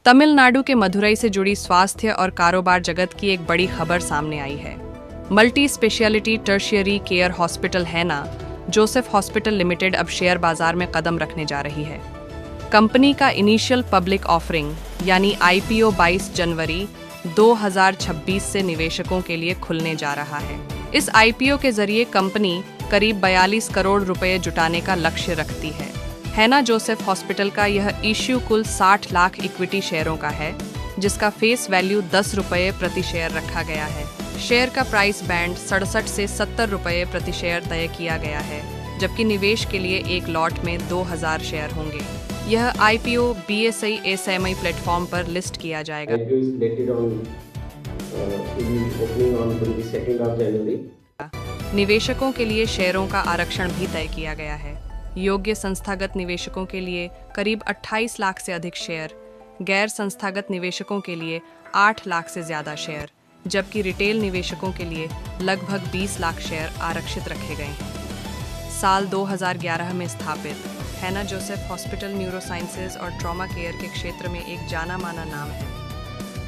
तमिलनाडु के मदुरई से जुड़ी स्वास्थ्य और कारोबार जगत की एक बड़ी खबर सामने आई है। Multi speciality tertiary care hospital हैना जोसेफ हॉस्पिटल लिमिटेड अब शेयर बाजार में कदम रखने जा रही है। कंपनी का इनिशियल पब्लिक ऑफरिंग यानी आईपीओ 22 जनवरी 2026 से निवेशकों के लिए खुलने जा रहा है। इस आईपीओ के जरिए कंपनी करीब 42 करोड़ रुपए जुटाने का लक्ष्य रखती है। हैना जोसेफ हॉस्पिटल का यह इश्यू कुल 60 लाख इक्विटी शेयरों का है, जिसका फेस वैल्यू 10 रुपये प्रति शेयर रखा गया है। शेयर का प्राइस बैंड 67 से 70 रुपये प्रति शेयर तय किया गया है, जबकि निवेश के लिए एक लॉट में 2000 शेयर होंगे। यह आईपीओ बीएसई एसएमई प्लेटफॉर्म पर लिस्ट किया जाएगा। निवेशकों के लिए शेयरों का आरक्षण भी तय किया गया है। योग्य संस्थागत निवेशकों के लिए करीब 28 लाख से अधिक शेयर, गैर संस्थागत निवेशकों के लिए 8 लाख से ज़्यादा शेयर, जबकि रिटेल निवेशकों के लिए लगभग 20 लाख शेयर आरक्षित रखे गए हैं। साल 2011 में स्थापित हैना जोसेफ हॉस्पिटल न्यूरोसाइंसेज और ट्रॉमा केयर के क्षेत्र में एक जाना माना नाम है।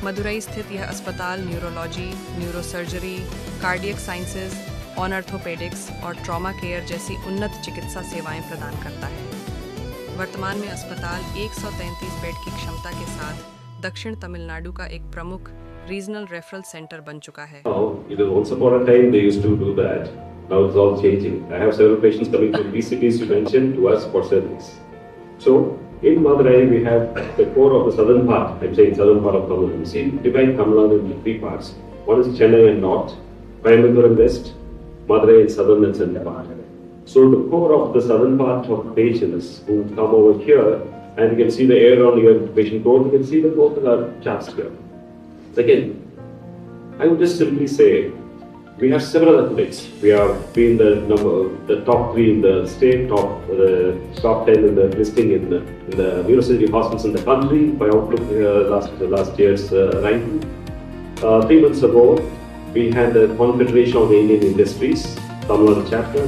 मदुरई स्थित यह अस्पताल neurology, neurosurgery, cardiac sciences, orthopaedics और ट्रॉमा केयर जैसी उन्नत चिकित्सा सेवाएं प्रदान करता है। वर्तमान में अस्पताल 133 बेड की क्षमता के साथ दक्षिण तमिलनाडु का एक प्रमुख रीजनल रेफरल सेंटर बन चुका है। Once upon a time they used to do that. Now it's all changing. I have several patients coming from these cities you mentioned to us for service. So in Madurai we have the core of the southern part. I'm saying southern part of Tamil Nadu. See, divide Tamil Nadu into three parts. One is Chennai and North, Coimbatore and West, Madurai in southern and central part. So the core of the southern part of patients who come over here, and you can see the air on your patient code, you can see the both are charts here. Second, I would just simply say we have several athletes. We have been the top 3 in the state, top 10 in the listing in the neurosurgery hospitals in the country by Outlook last year's ranking. 3 months ago, we had the Confederation of the Indian Industries, Tamil Nadu chapter,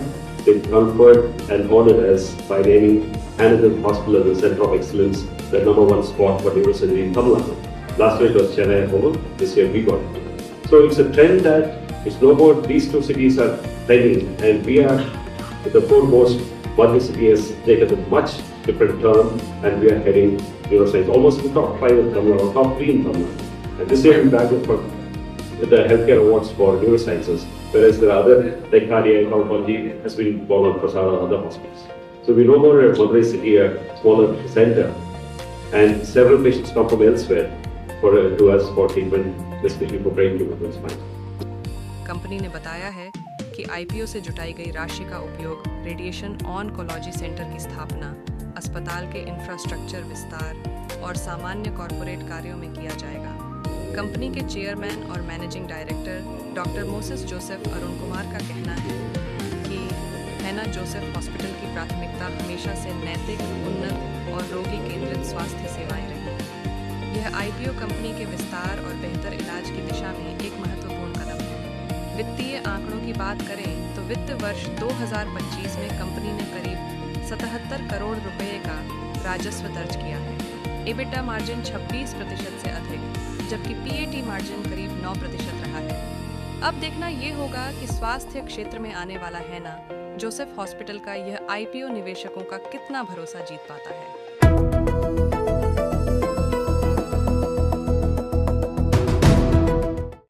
been conferred and honored as by naming Hannibal Hospital as the Center of Excellence, the #1 spot for neurosurgery in Tamil Nadu. Last year it was Chennai and Home, this year we got it. So it's a trend that it's no more these two cities are trending, and we are the foremost. One city has taken a much different turn, and we are heading neuroscience almost in top 5 in Tamil Nadu, top 3 in Tamil Nadu. And this year we bagged it for the healthcare awards for neurosciences, whereas the other like cardiac oncology has been won on Prasad and other hospitals. So we no more a Madurai city, a smaller center, and several patients come from elsewhere to us for treatment, especially for brain tumor and spine. Company ने बताया है कि IPO से जुटाई गई राशि का उपयोग रेडिएशन ऑन्कोलॉजी सेंटर की स्थापना, अस्पताल के इंफ्रास्ट्रक्चर विस्तार और सामान्य कॉरपोरेट कार्यों में किया जाएगा। कंपनी के चेयरमैन और managing director doctor Moses Joseph Arun Kumar का कहना है कि हैना जोसेफ हॉस्पिटल की प्राथमिकता हमेशा से नैतिक, उन्नत और रोगी केंद्रित स्वास्थ्य सेवाएं रही। यह आईपीओ कंपनी के विस्तार और बेहतर इलाज की दिशा में एक महत्वपूर्ण कदम है। वित्तीय आंकड़ों की बात करें तो वित्त वर्ष 2025 में कंपनी ने करीब 77 करोड़ रुपए का राजस्व दर्ज किया है। एबिटा मार्जिन 26% से अधिक, जबकि पीएटी मार्जिन करीब 9% रहा है। अब देखना ये होगा कि स्वास्थ्य क्षेत्र में आने वाला हैना जोसेफ हॉस्पिटल का यह आईपीओ निवेशकों का कितना भरोसा जीत पाता है।